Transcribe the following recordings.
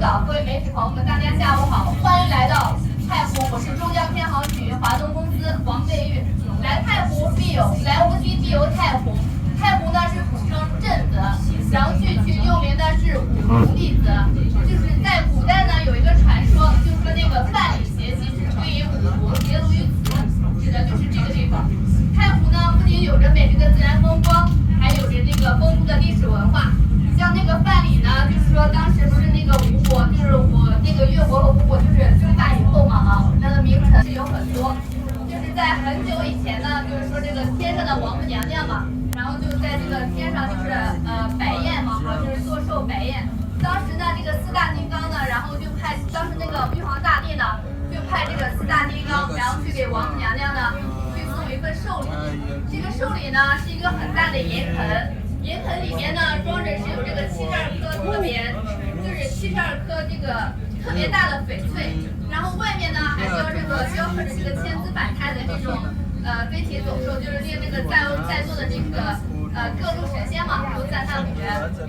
早，各位媒体朋友们，大家下午好，欢迎来到太湖，我是中江天航体育华东公司王贝玉。来太湖来无锡必游太湖。太湖呢是古称震泽，阳曲区又名的是五湖地泽。就是在古代呢有一个传说，就说那个范蠡携妻是归隐五湖，结庐于此，指的就是这个地方。太湖呢不仅有着美丽的自然风光，还有着这个丰富的历史文化。像那个范蠡呢，就是说当时不是那个吴国，就是我那个越国和吴国就是称霸以后嘛啊，那个名臣是有很多。就是在很久以前呢，就是说这个天上的王母娘娘嘛，然后就在这个天上就是摆宴嘛啊，就是做寿摆宴。当时呢，这个四大金刚呢，然后就派当时那个玉皇大帝呢，就派这个四大金刚，然后去给王母娘娘呢去送一份寿礼。这个寿礼呢是一个很大的银盆。银盆里面呢装着是有这个72颗这个特别大的翡翠，然后外面呢还雕刻着这个千姿百态的这种飞禽走兽，就是令那个在座的这个各路神仙嘛都赞叹不绝。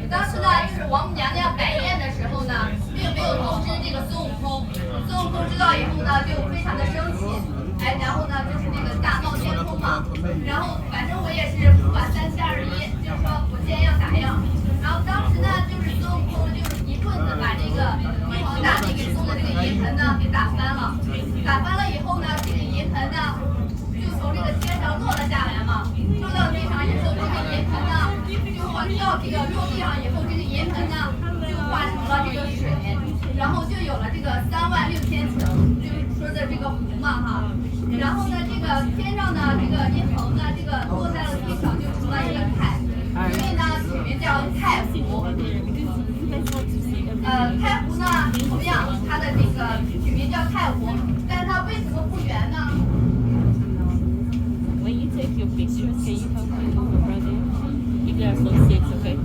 当时呢就是王母娘娘摆宴的时候呢，并没有通知这个孙悟空，孙悟空知道以后呢就非常的生气，然后呢就是那个大闹天宫嘛，然后反正我也是不管3七21，就是说我既然要打样，然后当时呢就是孙悟空就是一棍子把这个玉皇大帝给送的这个银盆呢给打翻了，以后呢这个银盆呢就从这个天上落了下来嘛，落到地上以后这个银盆呢就落地上以后这个银盆呢就化成了这个水，然后就有了这个36000顷，就是说的这个湖嘛哈。然后呢，这个天上呢，这个银盆呢，这个落在了地上，就成了一个太，所以呢，取名叫太湖。太湖呢，同样它的这个取名叫太湖，但是它为什么不圆呢？When you take your pictures, can you help me move around it? If there are some shapes, okay?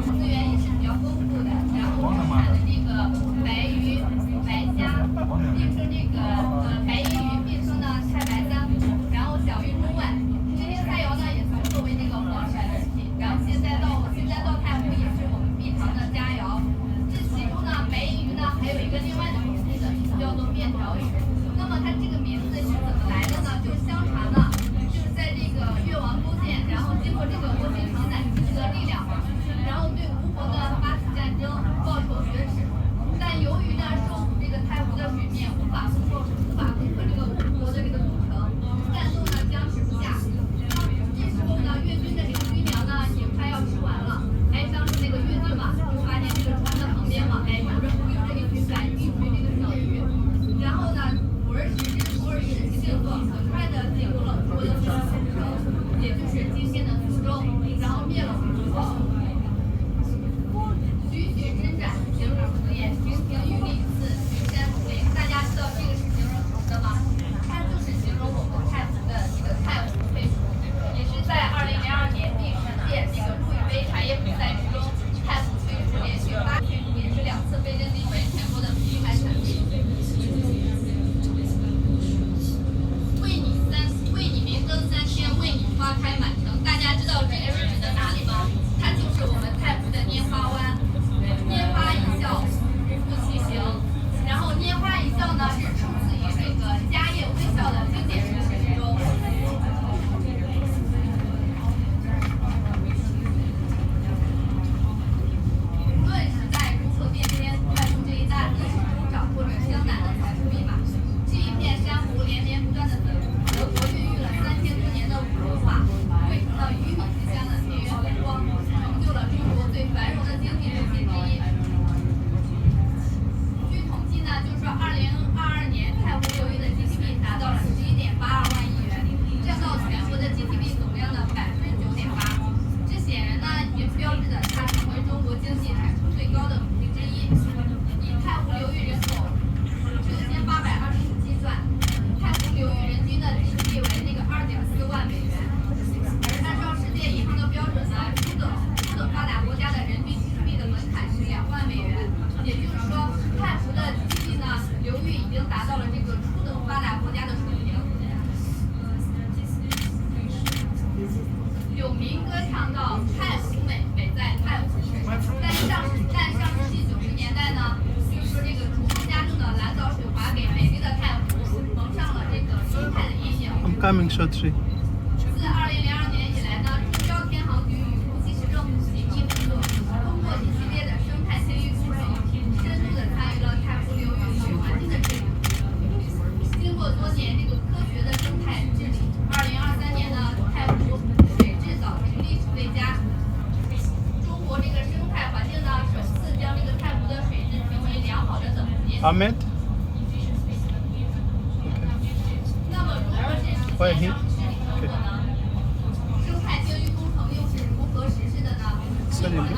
资源也是比较丰富的，然后产的这个白鱼、白虾，并称这个白银鱼，并称呢太白3湖，然后享誉中外。这些菜肴呢也曾作为这个皇室食品，然后现在到太湖也是我们必尝的佳肴。这其中呢，白银鱼呢还有一个另外的名字，叫做面条鱼。那么它这个名字是怎么来的呢？就相传呢，就是在这个越王勾践，然后经过这个卧薪尝胆集这个力量，然后对吴国呢发起战争，报仇雪耻。但由于呢受苦这个太湖的水面无法攻克这个吴国的这个都城，战斗呢僵持不下。这时候呢，越军的这个军粮呢也快要吃完了。当时那个越军嘛，就发现这个船的旁边嘛，游着一群这个小鱼。然后呢，土耳其 coming, Shotri? 自2002年以来呢，中交天航局与无锡市政府紧密合作，通过一系列的生态清淤工程，深度的参与了太湖流域水环境的治理。经过多年这个科学的生态治理，2023年呢，太湖水质藻群历史最佳。中国这个生态环境呢，首次将这个太湖的水质评为良好的等级。 Ahmed? 那么如何是实欢迎现上治理成果呢？生态清淤工程又是如何实施的呢？一会儿呢，